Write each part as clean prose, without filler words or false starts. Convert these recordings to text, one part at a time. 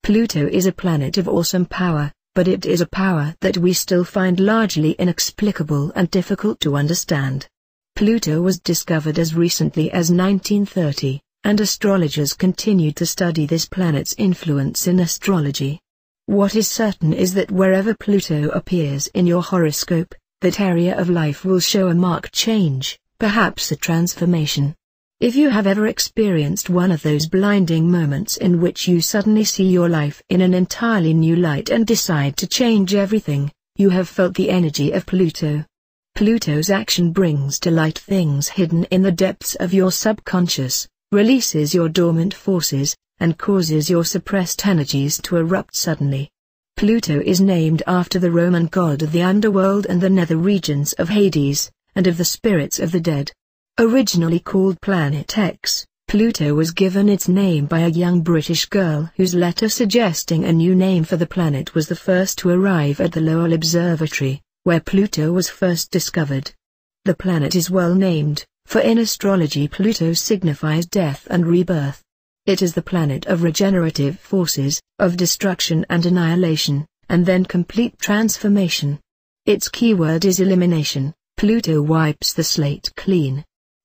Pluto is a planet of awesome power, but it is a power that we still find largely inexplicable and difficult to understand. Pluto was discovered as recently as 1930, and astrologers continued to study this planet's influence in astrology. What is certain is that wherever Pluto appears in your horoscope, that area of life will show a marked change, perhaps a transformation. If you have ever experienced one of those blinding moments in which you suddenly see your life in an entirely new light and decide to change everything, you have felt the energy of Pluto. Pluto's action brings to light things hidden in the depths of your subconscious, releases your dormant forces, and causes your suppressed energies to erupt suddenly. Pluto is named after the Roman god of the underworld and the nether regions of Hades, and of the spirits of the dead. Originally called Planet X, Pluto was given its name by a young British girl whose letter suggesting a new name for the planet was the first to arrive at the Lowell Observatory, where Pluto was first discovered. The planet is well named, for in astrology Pluto signifies death and rebirth. It is the planet of regenerative forces, of destruction and annihilation, and then complete transformation. Its keyword is elimination. Pluto wipes the slate clean.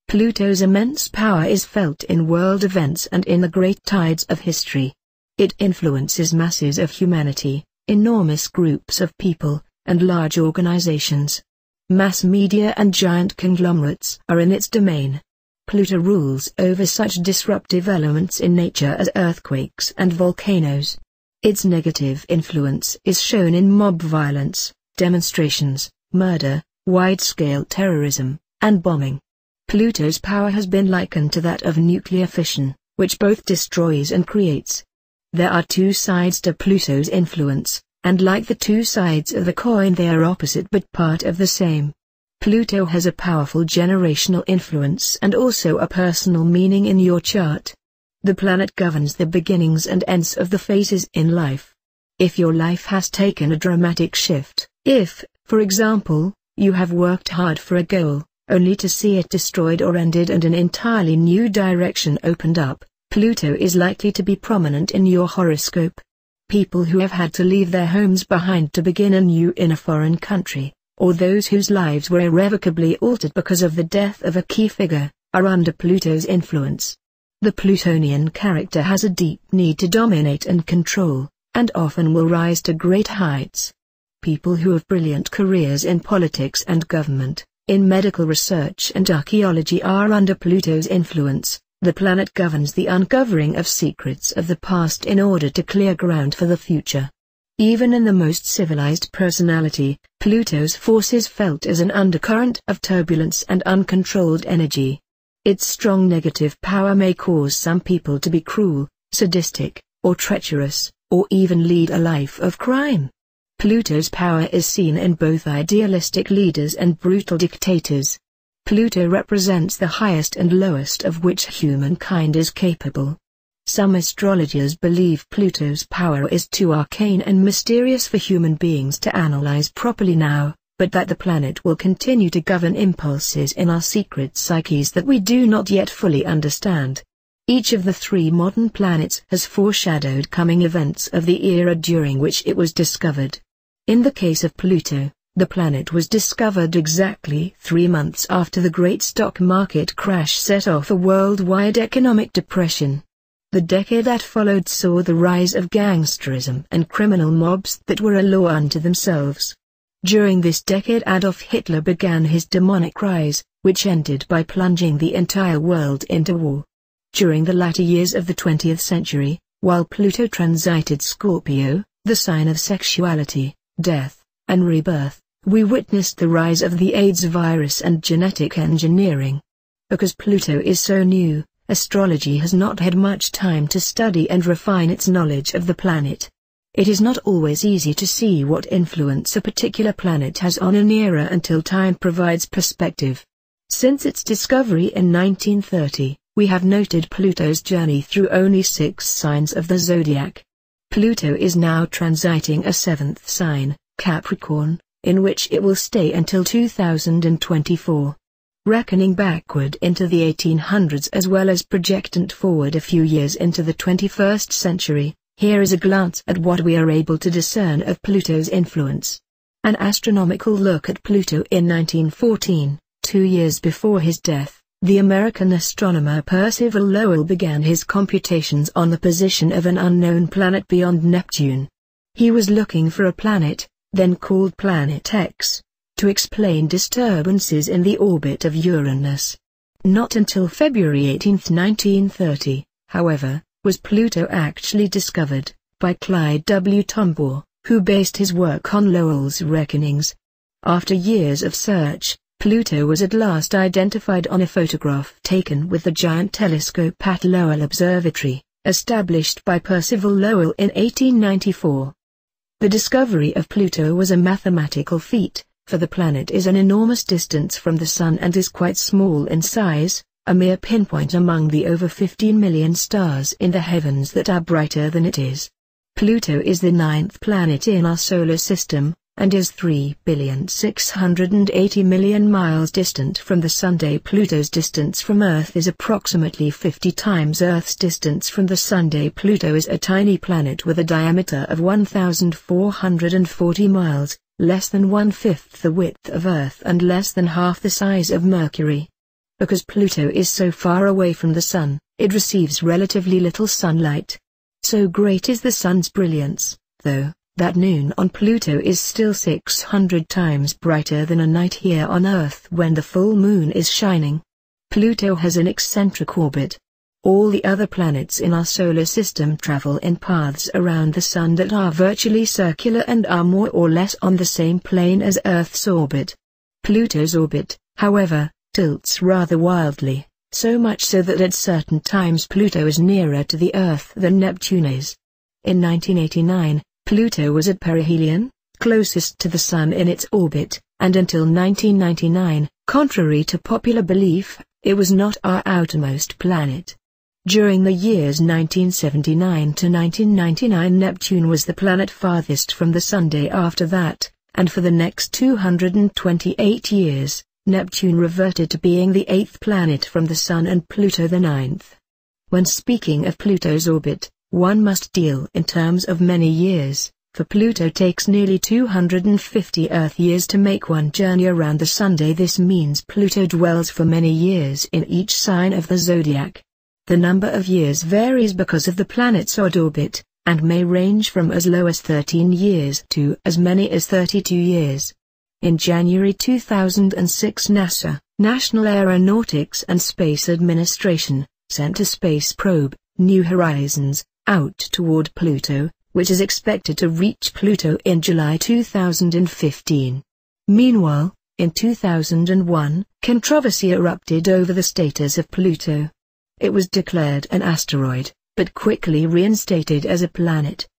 Pluto's immense power is felt in world events and in the great tides of history. It influences masses of humanity, enormous groups of people, and large organizations. Mass media and giant conglomerates are in its domain. Pluto rules over such disruptive elements in nature as earthquakes and volcanoes. Its negative influence is shown in mob violence, demonstrations, murder, wide-scale terrorism, and bombing. Pluto's power has been likened to that of nuclear fission, which both destroys and creates. There are two sides to Pluto's influence, and like the two sides of the coin they are opposite but part of the same. Pluto has a powerful generational influence and also a personal meaning in your chart. The planet governs the beginnings and ends of the phases in life. If your life has taken a dramatic shift, if, for example, you have worked hard for a goal, only to see it destroyed or ended and an entirely new direction opened up, Pluto is likely to be prominent in your horoscope. People who have had to leave their homes behind to begin anew in a foreign country, or those whose lives were irrevocably altered because of the death of a key figure, are under Pluto's influence. The Plutonian character has a deep need to dominate and control, and often will rise to great heights. People who have brilliant careers in politics and government, in medical research and archaeology are under Pluto's influence. The planet governs the uncovering of secrets of the past in order to clear ground for the future. Even in the most civilized personality, Pluto's force is felt as an undercurrent of turbulence and uncontrolled energy. Its strong negative power may cause some people to be cruel, sadistic, or treacherous, or even lead a life of crime. Pluto's power is seen in both idealistic leaders and brutal dictators. Pluto represents the highest and lowest of which humankind is capable. Some astrologers believe Pluto's power is too arcane and mysterious for human beings to analyze properly now, but that the planet will continue to govern impulses in our secret psyches that we do not yet fully understand. Each of the three modern planets has foreshadowed coming events of the era during which it was discovered. In the case of Pluto, the planet was discovered exactly 3 months after the great stock market crash set off a worldwide economic depression. The decade that followed saw the rise of gangsterism and criminal mobs that were a law unto themselves. During this decade Adolf Hitler began his demonic rise, which ended by plunging the entire world into war. During the latter years of the 20th century, while Pluto transited Scorpio, the sign of sexuality, death, and rebirth, we witnessed the rise of the AIDS virus and genetic engineering. Because Pluto is so new, astrology has not had much time to study and refine its knowledge of the planet. It is not always easy to see what influence a particular planet has on an era until time provides perspective. Since its discovery in 1930, we have noted Pluto's journey through only 6 signs of the zodiac. Pluto is now transiting a 7th sign, Capricorn, in which it will stay until 2024. Reckoning backward into the 1800s as well as projectant forward a few years into the 21st century, Here is a glance at what we are able to discern of Pluto's influence. An astronomical look at Pluto in 1914, 2 years before his death. The American astronomer Percival Lowell began his computations on the position of an unknown planet beyond Neptune. He was looking for a planet, then called Planet X, to explain disturbances in the orbit of Uranus. Not until February 18, 1930, however, was Pluto actually discovered, by Clyde W. Tombaugh, who based his work on Lowell's reckonings. After years of search, Pluto was at last identified on a photograph taken with the giant telescope at Lowell Observatory, established by Percival Lowell in 1894. The discovery of Pluto was a mathematical feat, for the planet is an enormous distance from the Sun and is quite small in size, a mere pinpoint among the over 15 million stars in the heavens that are brighter than it is. Pluto is the 9th planet in our solar system, and is 3,680,000,000 miles distant from the Sun. Pluto's distance from Earth is approximately 50 times Earth's distance from the Sun. Pluto is a tiny planet with a diameter of 1,440 miles, less than 1/5 the width of Earth and less than half the size of Mercury. Because Pluto is so far away from the Sun, it receives relatively little sunlight. So great is the Sun's brilliance, though, that noon on Pluto is still 600 times brighter than a night here on Earth when the full moon is shining. Pluto has an eccentric orbit. All the other planets in our solar system travel in paths around the Sun that are virtually circular and are more or less on the same plane as Earth's orbit. Pluto's orbit, however, tilts rather wildly, so much so that at certain times Pluto is nearer to the Earth than Neptune is. In 1989, Pluto was at perihelion, closest to the Sun in its orbit, and until 1999, contrary to popular belief, it was not our outermost planet. During the years 1979 to 1999, Neptune was the planet farthest from the Sun. After that, and for the next 228 years, Neptune reverted to being the 8th planet from the Sun and Pluto the 9th. When speaking of Pluto's orbit, one must deal in terms of many years, for Pluto takes nearly 250 Earth years to make one journey around the Sun. This means Pluto dwells for many years in each sign of the zodiac. The number of years varies because of the planet's odd orbit, and may range from as low as 13 years to as many as 32 years. In January 2006, NASA, National Aeronautics and Space Administration, sent a space probe, New Horizons, out toward Pluto, which is expected to reach Pluto in July 2015. Meanwhile, in 2001, controversy erupted over the status of Pluto. It was declared an asteroid, but quickly reinstated as a planet.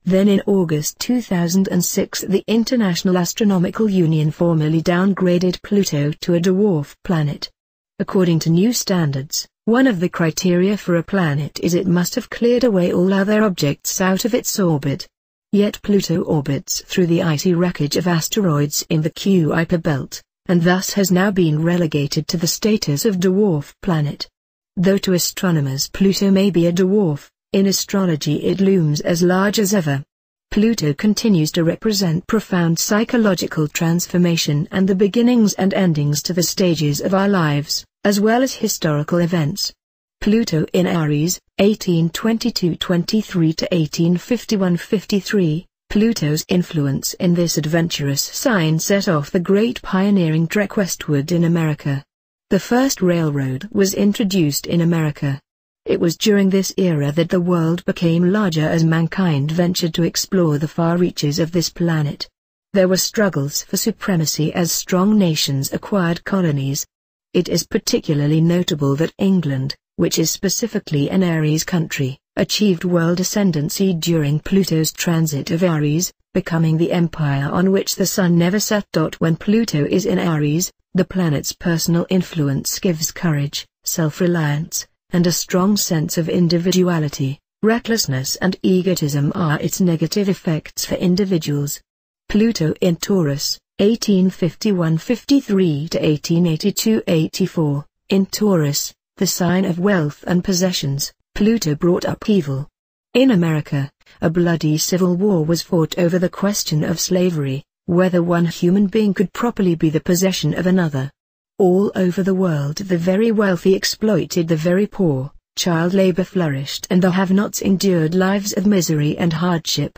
Then in August 2006, the International Astronomical Union formally downgraded Pluto to a dwarf planet. According to new standards, one of the criteria for a planet is it must have cleared away all other objects out of its orbit. Yet Pluto orbits through the icy wreckage of asteroids in the Kuiper belt, and thus has now been relegated to the status of dwarf planet. Though to astronomers Pluto may be a dwarf, in astrology it looms as large as ever. Pluto continues to represent profound psychological transformation and the beginnings and endings to the stages of our lives, as well as historical events. Pluto in Aries, 1822-23 to 1851-53, Pluto's influence in this adventurous sign set off the great pioneering trek westward in America. The first railroad was introduced in America. It was during this era that the world became larger as mankind ventured to explore the far reaches of this planet. There were struggles for supremacy as strong nations acquired colonies. It is particularly notable that England, which is specifically an Aries country, achieved world ascendancy during Pluto's transit of Aries, becoming the empire on which the Sun never set. When Pluto is in Aries, the planet's personal influence gives courage, self-reliance, and a strong sense of individuality. Recklessness and egotism are its negative effects for individuals. Pluto in Taurus, 1851-53 to 1882-84, in Taurus, the sign of wealth and possessions, Pluto brought upheaval. In America, a bloody civil war was fought over the question of slavery, whether one human being could properly be the possession of another. All over the world the very wealthy exploited the very poor, child labor flourished and the have-nots endured lives of misery and hardship.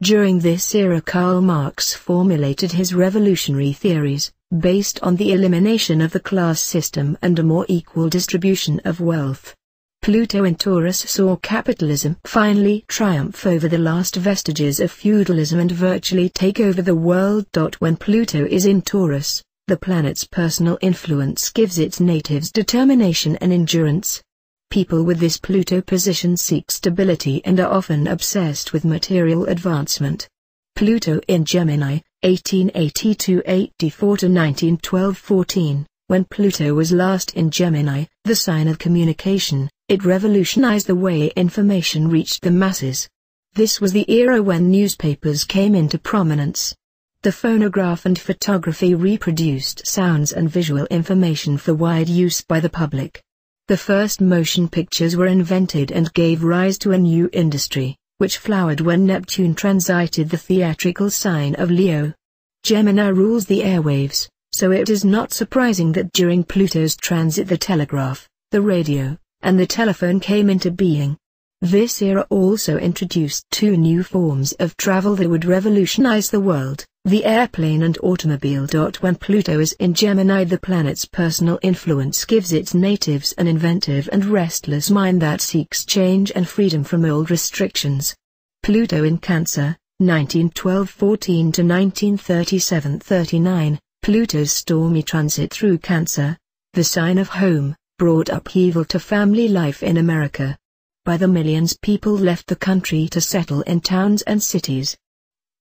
During this era Karl Marx formulated his revolutionary theories, based on the elimination of the class system and a more equal distribution of wealth. Pluto in Taurus saw capitalism finally triumph over the last vestiges of feudalism and virtually take over the world. When Pluto is in Taurus, the planet's personal influence gives its natives determination and endurance. People with this Pluto position seek stability and are often obsessed with material advancement. Pluto in Gemini, 1882-84 to 1912-14, when Pluto was last in Gemini, the sign of communication, it revolutionized the way information reached the masses. This was the era when newspapers came into prominence. The phonograph and photography reproduced sounds and visual information for wide use by the public. The first motion pictures were invented and gave rise to a new industry, which flowered when Neptune transited the theatrical sign of Leo. Gemini rules the airwaves, so it is not surprising that during Pluto's transit the telegraph, the radio, and the telephone came into being. This era also introduced two new forms of travel that would revolutionize the world, the airplane and automobile. When Pluto is in Gemini, the planet's personal influence gives its natives an inventive and restless mind that seeks change and freedom from old restrictions. Pluto in Cancer, 1912-14 to 1937-39, Pluto's stormy transit through Cancer, the sign of home, brought upheaval to family life in America. By the millions people left the country to settle in towns and cities.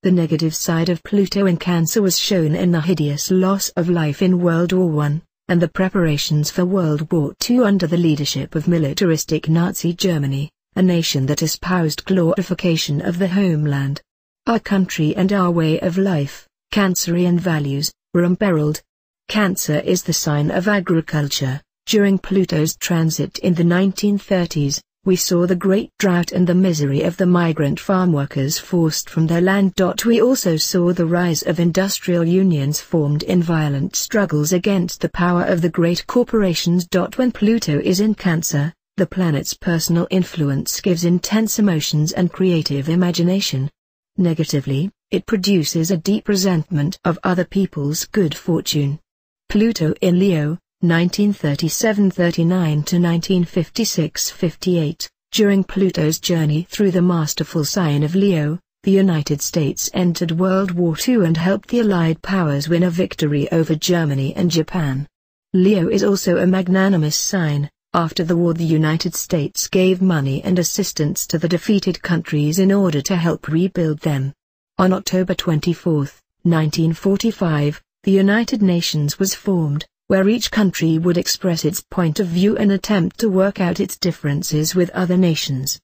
The negative side of Pluto in Cancer was shown in the hideous loss of life in World War I, and the preparations for World War II under the leadership of militaristic Nazi Germany, a nation that espoused glorification of the homeland. Our country and our way of life, Cancerian values, were imperiled. Cancer is the sign of agriculture. During Pluto's transit in the 1930s, we saw the great drought and the misery of the migrant farm workers forced from their land. We also saw the rise of industrial unions formed in violent struggles against the power of the great corporations. When Pluto is in Cancer, the planet's personal influence gives intense emotions and creative imagination. Negatively, it produces a deep resentment of other people's good fortune. Pluto in Leo, 1937-39 to 1956-58, during Pluto's journey through the masterful sign of Leo, the United States entered World War II and helped the Allied powers win a victory over Germany and Japan. Leo is also a magnanimous sign. After the war, the United States gave money and assistance to the defeated countries in order to help rebuild them. On October 24, 1945, the United Nations was formed, where each country would express its point of view and attempt to work out its differences with other nations.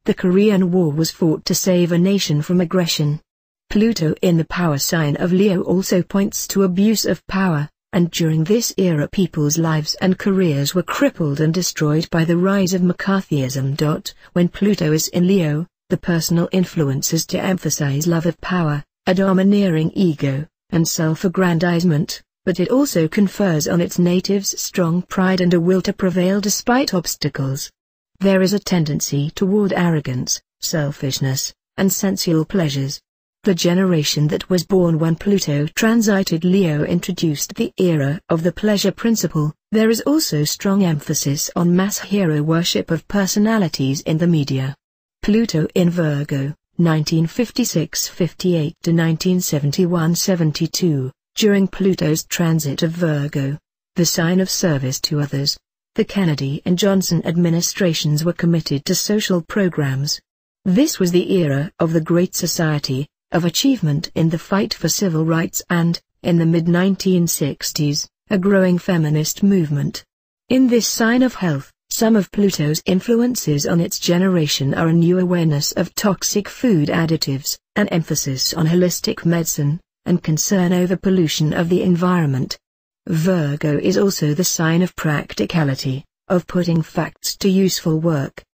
The Korean War was fought to save a nation from aggression. Pluto in the power sign of Leo also points to abuse of power, and during this era people's lives and careers were crippled and destroyed by the rise of McCarthyism. When Pluto is in Leo, the personal influence is to emphasize love of power, a domineering ego, and self-aggrandizement, but it also confers on its natives strong pride and a will to prevail despite obstacles. There is a tendency toward arrogance, selfishness, and sensual pleasures. The generation that was born when Pluto transited Leo introduced the era of the pleasure principle. There is also strong emphasis on mass hero worship of personalities in the media. Pluto in Virgo, 1956-58 to 1971-72. During Pluto's transit of Virgo, the sign of service to others, the Kennedy and Johnson administrations were committed to social programs. This was the era of the Great Society, of achievement in the fight for civil rights and, in the mid-1960s, a growing feminist movement. In this sign of health, some of Pluto's influences on its generation are a new awareness of toxic food additives, an emphasis on holistic medicine, and concern over pollution of the environment. Virgo is also the sign of practicality, of putting facts to useful work.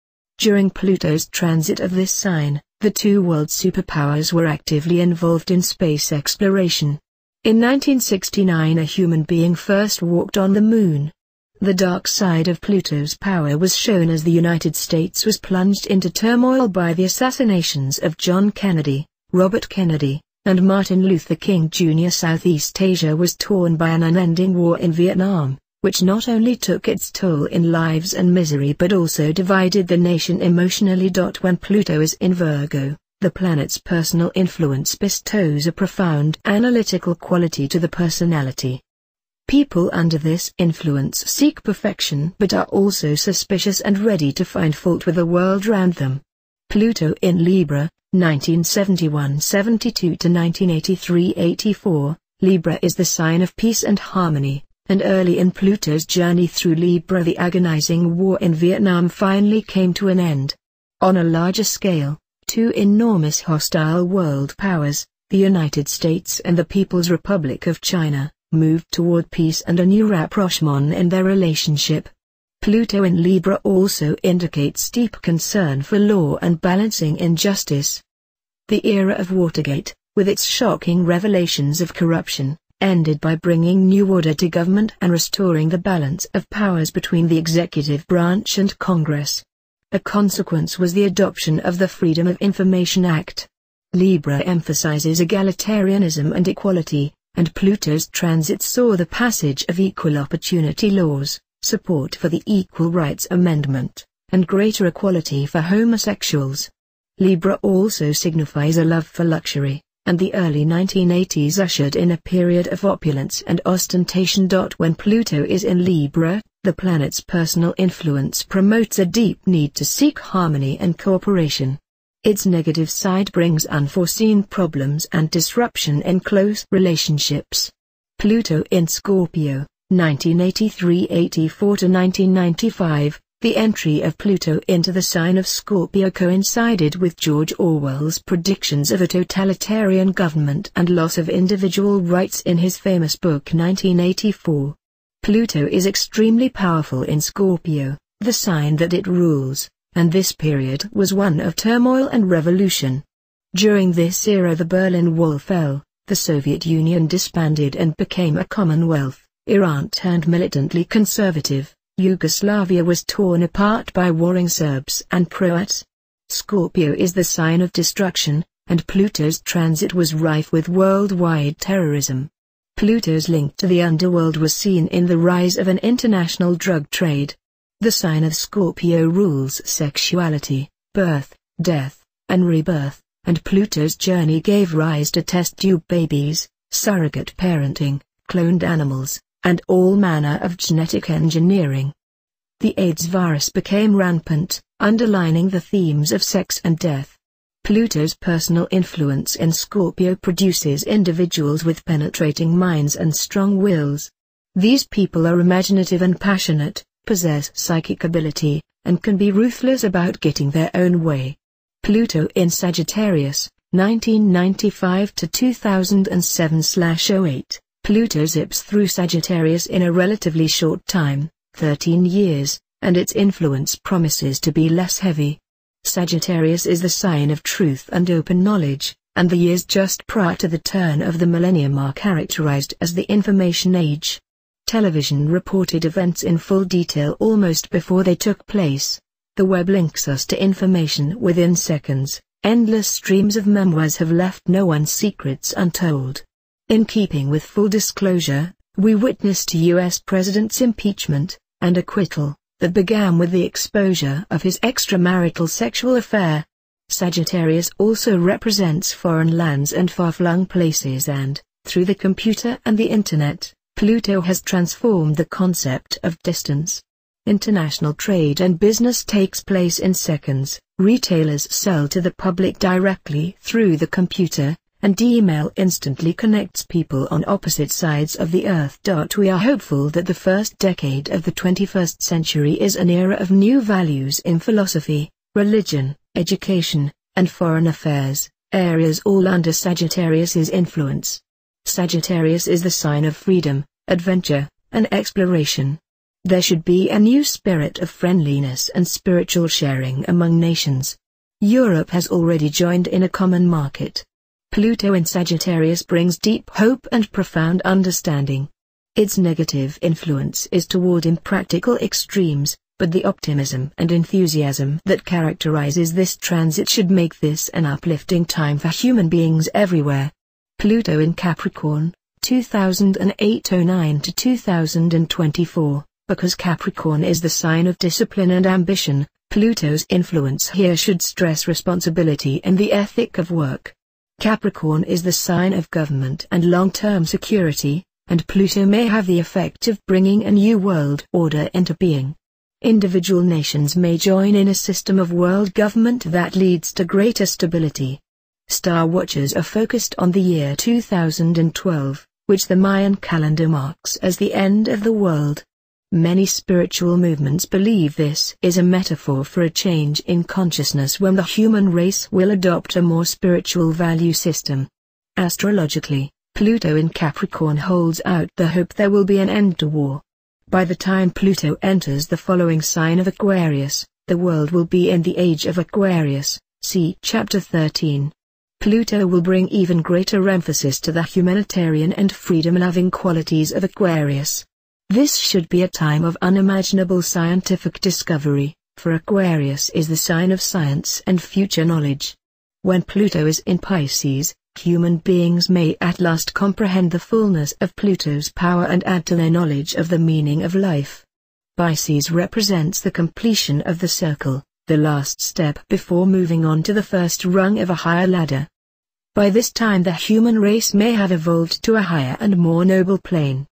During Pluto's transit of this sign, the two world superpowers were actively involved in space exploration. In 1969 a human being first walked on the moon. The dark side of Pluto's power was shown as the United States was plunged into turmoil by the assassinations of John Kennedy, Robert Kennedy, and Martin Luther King Jr. Southeast Asia was torn by an unending war in Vietnam, which not only took its toll in lives and misery but also divided the nation emotionally. When Pluto is in Virgo, the planet's personal influence bestows a profound analytical quality to the personality. People under this influence seek perfection but are also suspicious and ready to find fault with the world around them. Pluto in Libra, 1971-72 to 1983-84, Libra is the sign of peace and harmony, and early in Pluto's journey through Libra the agonizing war in Vietnam finally came to an end. On a larger scale, two enormous hostile world powers, the United States and the People's Republic of China, moved toward peace and a new rapprochement in their relationship. Pluto in Libra also indicates deep concern for law and balancing injustice. The era of Watergate, with its shocking revelations of corruption, ended by bringing new order to government and restoring the balance of powers between the executive branch and Congress. A consequence was the adoption of the Freedom of Information Act. Libra emphasizes egalitarianism and equality, and Pluto's transit saw the passage of equal opportunity laws, support for the Equal Rights Amendment, and greater equality for homosexuals. Libra also signifies a love for luxury, and the early 1980s ushered in a period of opulence and ostentation. When Pluto is in Libra, the planet's personal influence promotes a deep need to seek harmony and cooperation. Its negative side brings unforeseen problems and disruption in close relationships. Pluto in Scorpio, 1983-84 to 1995, the entry of Pluto into the sign of Scorpio coincided with George Orwell's predictions of a totalitarian government and loss of individual rights in his famous book 1984. Pluto is extremely powerful in Scorpio, the sign that it rules, and this period was one of turmoil and revolution. During this era the Berlin Wall fell, the Soviet Union disbanded and became a Commonwealth, Iran turned militantly conservative, Yugoslavia was torn apart by warring Serbs and Croats. Scorpio is the sign of destruction, and Pluto's transit was rife with worldwide terrorism. Pluto's link to the underworld was seen in the rise of an international drug trade. The sign of Scorpio rules sexuality, birth, death, and rebirth, and Pluto's journey gave rise to test tube babies, surrogate parenting, cloned animals, and all manner of genetic engineering. The AIDS virus became rampant, underlining the themes of sex and death. Pluto's personal influence in Scorpio produces individuals with penetrating minds and strong wills. These people are imaginative and passionate, possess psychic ability, and can be ruthless about getting their own way. Pluto in Sagittarius, 1995 to 2007/08, Pluto zips through Sagittarius in a relatively short time, 13 years, and its influence promises to be less heavy. Sagittarius is the sign of truth and open knowledge, and the years just prior to the turn of the millennium are characterized as the information age. Television reported events in full detail almost before they took place. The web links us to information within seconds. Endless streams of memoirs have left no one's secrets untold. In keeping with full disclosure, we witnessed U.S. President's impeachment and acquittal that began with the exposure of his extramarital sexual affair. Sagittarius also represents foreign lands and far-flung places, and, through the computer and the internet, Pluto has transformed the concept of distance. International trade and business takes place in seconds. Retailers sell to the public directly through the computer, and email instantly connects people on opposite sides of the earth. We are hopeful that the first decade of the 21st century is an era of new values in philosophy, religion, education, and foreign affairs, areas all under Sagittarius's influence. Sagittarius is the sign of freedom, adventure, and exploration. There should be a new spirit of friendliness and spiritual sharing among nations. Europe has already joined in a common market. Pluto in Sagittarius brings deep hope and profound understanding. Its negative influence is toward impractical extremes, but the optimism and enthusiasm that characterizes this transit should make this an uplifting time for human beings everywhere. Pluto in Capricorn, 2008-09 to 2024. Because Capricorn is the sign of discipline and ambition, Pluto's influence here should stress responsibility and the ethic of work. Capricorn is the sign of government and long-term security, and Pluto may have the effect of bringing a new world order into being. Individual nations may join in a system of world government that leads to greater stability. Star watchers are focused on the year 2012, which the Mayan calendar marks as the end of the world. Many spiritual movements believe this is a metaphor for a change in consciousness when the human race will adopt a more spiritual value system. Astrologically, Pluto in Capricorn holds out the hope there will be an end to war. By the time Pluto enters the following sign of Aquarius, the world will be in the age of Aquarius, see Chapter 13. Pluto will bring even greater emphasis to the humanitarian and freedom-loving qualities of Aquarius. This should be a time of unimaginable scientific discovery, for Aquarius is the sign of science and future knowledge. When Pluto is in Pisces, human beings may at last comprehend the fullness of Pluto's power and add to their knowledge of the meaning of life. Pisces represents the completion of the circle, the last step before moving on to the first rung of a higher ladder. By this time the human race may have evolved to a higher and more noble plane,